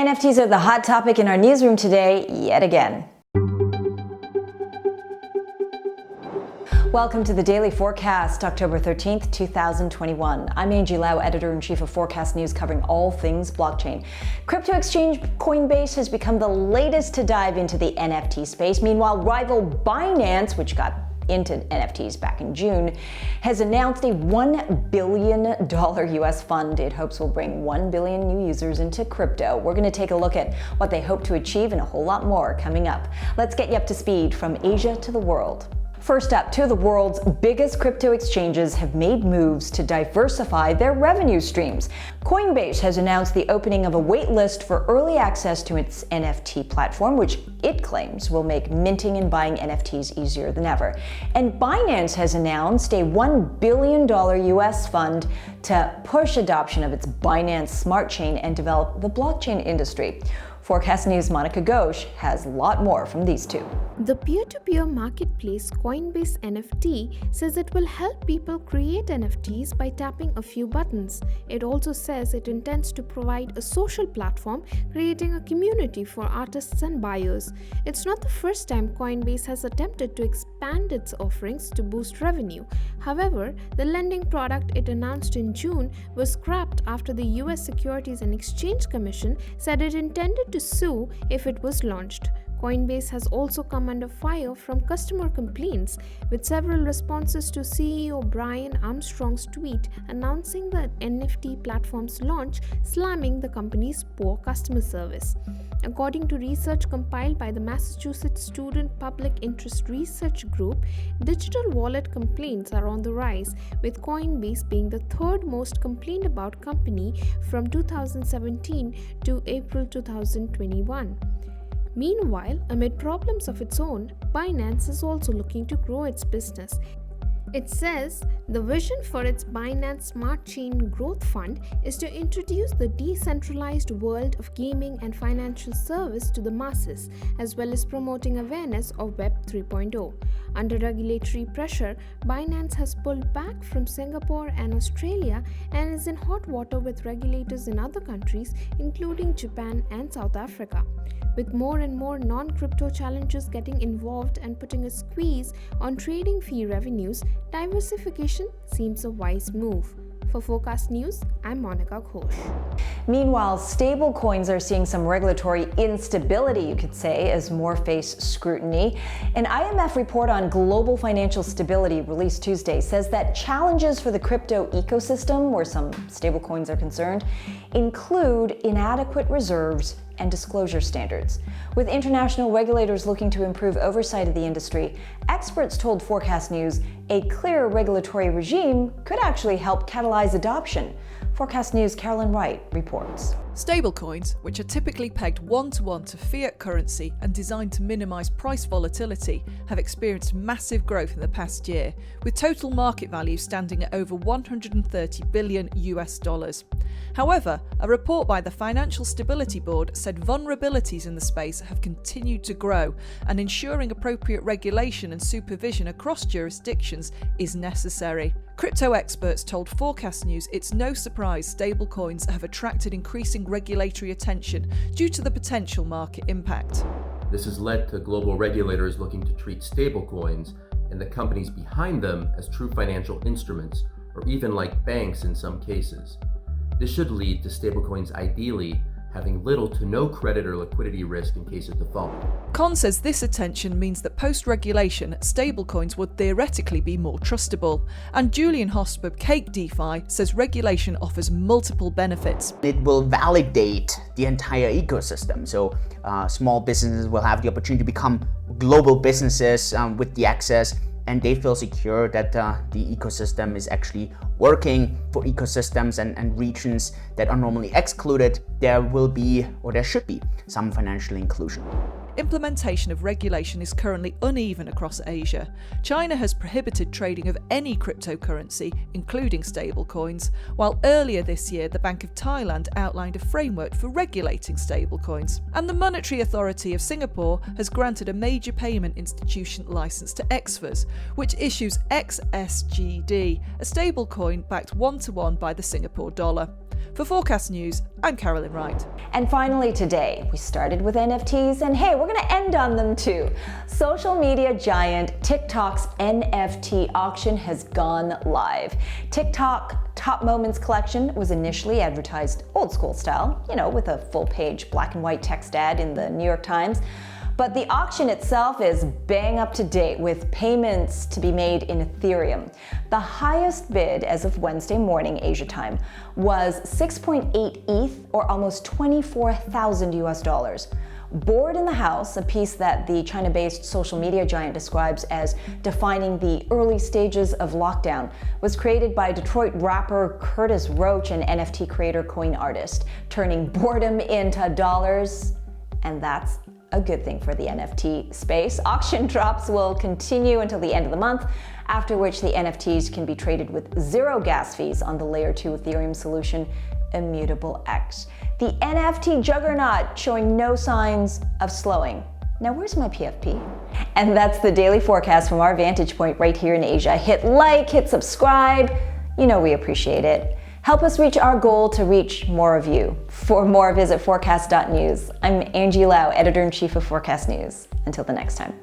NFTs are the hot topic in our newsroom today, yet again. Welcome to the Daily Forkast, October 13th, 2021. I'm Angie Lau, Editor-in-Chief of Forecast News, covering all things blockchain. Crypto exchange Coinbase has become the latest to dive into the NFT space. Meanwhile, rival Binance, which got into NFTs back in June, has announced a $1 billion US fund it hopes will bring 1 billion new users into crypto. We're going to take a look at what they hope to achieve and a whole lot more coming up. Let's get you up to speed from Asia to the world. First up, two of the world's biggest crypto exchanges have made moves to diversify their revenue streams. Coinbase has announced the opening of a waitlist for early access to its NFT platform, which it claims will make minting and buying NFTs easier than ever. And Binance has announced a $1 billion US fund to push adoption of its Binance Smart Chain and develop the blockchain industry. Forecast News' Monica Ghosh has a lot more from these two. The peer-to-peer marketplace Coinbase NFT says it will help people create NFTs by tapping a few buttons. It also says it intends to provide a social platform, creating a community for artists and buyers. It's not the first time Coinbase has attempted to expand its offerings to boost revenue. However, the lending product it announced in June was scrapped after the US Securities and Exchange Commission said it intended to sue if it was launched. Coinbase has also come under fire from customer complaints, with several responses to CEO Brian Armstrong's tweet announcing the NFT platform's launch, slamming the company's poor customer service. According to research compiled by the Massachusetts Student Public Interest Research Group, digital wallet complaints are on the rise, with Coinbase being the third most complained about company from 2017 to April 2021. Meanwhile, amid problems of its own, Binance is also looking to grow its business. It says the vision for its Binance Smart Chain growth fund is to introduce the decentralized world of gaming and financial service to the masses, as well as promoting awareness of Web 3.0. Under regulatory pressure, Binance has pulled back from Singapore and Australia and is in hot water with regulators in other countries, including Japan and South Africa. With more and more non-crypto challenges getting involved and putting a squeeze on trading fee revenues, diversification seems a wise move. For Forecast News, I'm Monica Ghosh. Meanwhile, stablecoins are seeing some regulatory instability, you could say, as more face scrutiny. An IMF report on global financial stability released Tuesday says that challenges for the crypto ecosystem, where some stablecoins are concerned, include inadequate reserves and disclosure standards. With international regulators looking to improve oversight of the industry, experts told Forecast News a clearer regulatory regime could actually help catalyze adoption. Forecast News' Carolyn Wright reports. Stablecoins, which are typically pegged one-to-one to fiat currency and designed to minimize price volatility, have experienced massive growth in the past year, with total market value standing at over $130 billion US. However, a report by the Financial Stability Board said vulnerabilities in the space have continued to grow, and ensuring appropriate regulation and supervision across jurisdictions is necessary. Crypto experts told Forecast News it's no surprise stablecoins have attracted increasing regulatory attention due to the potential market impact. This has led to global regulators looking to treat stablecoins and the companies behind them as true financial instruments, or even like banks in some cases. This should lead to stablecoins ideally having little to no credit or liquidity risk in case of default. Con says this attention means that post-regulation, stablecoins would theoretically be more trustable. And Julian Hosp, Cake DeFi, says regulation offers multiple benefits. It will validate the entire ecosystem. So small businesses will have the opportunity to become global businesses with the access, and they feel secure that the ecosystem is actually working. For ecosystems and regions that are normally excluded, there will be, or there should be, some financial inclusion. implementation of regulation is currently uneven across Asia. China has prohibited trading of any cryptocurrency, including stablecoins, while earlier this year the Bank of Thailand outlined a framework for regulating stablecoins. And the Monetary Authority of Singapore has granted a major payment institution license to XFAS, which issues XSGD, a stablecoin backed one-to-one by the Singapore dollar. For Forecast News, I'm Carolyn Wright. And finally today, we started with NFTs, and hey, we're going to end on them too. Social media giant TikTok's NFT auction has gone live. TikTok Top Moments collection was initially advertised old school style, with a full-page black and white text ad in the New York Times. But the auction itself is bang up to date with payments to be made in Ethereum. The highest bid as of Wednesday morning Asia time was 6.8 ETH, or almost $24,000. Bored in the House, a piece that the China-based social media giant describes as defining the early stages of lockdown, was created by Detroit rapper Curtis Roach and NFT creator Coin Artist, turning boredom into dollars, and that's a good thing for the NFT space. Auction drops will continue until the end of the month, after which the NFTs can be traded with zero gas fees on the Layer 2 Ethereum solution, Immutable X. The NFT juggernaut showing no signs of slowing. Now where's my PFP? And that's the Daily Forecast from our vantage point right here in Asia. Hit like, hit subscribe. We appreciate it. Help us reach our goal to reach more of you. For more, visit forecast.news. I'm Angie Lau, Editor-in-Chief of Forecast News. Until the next time.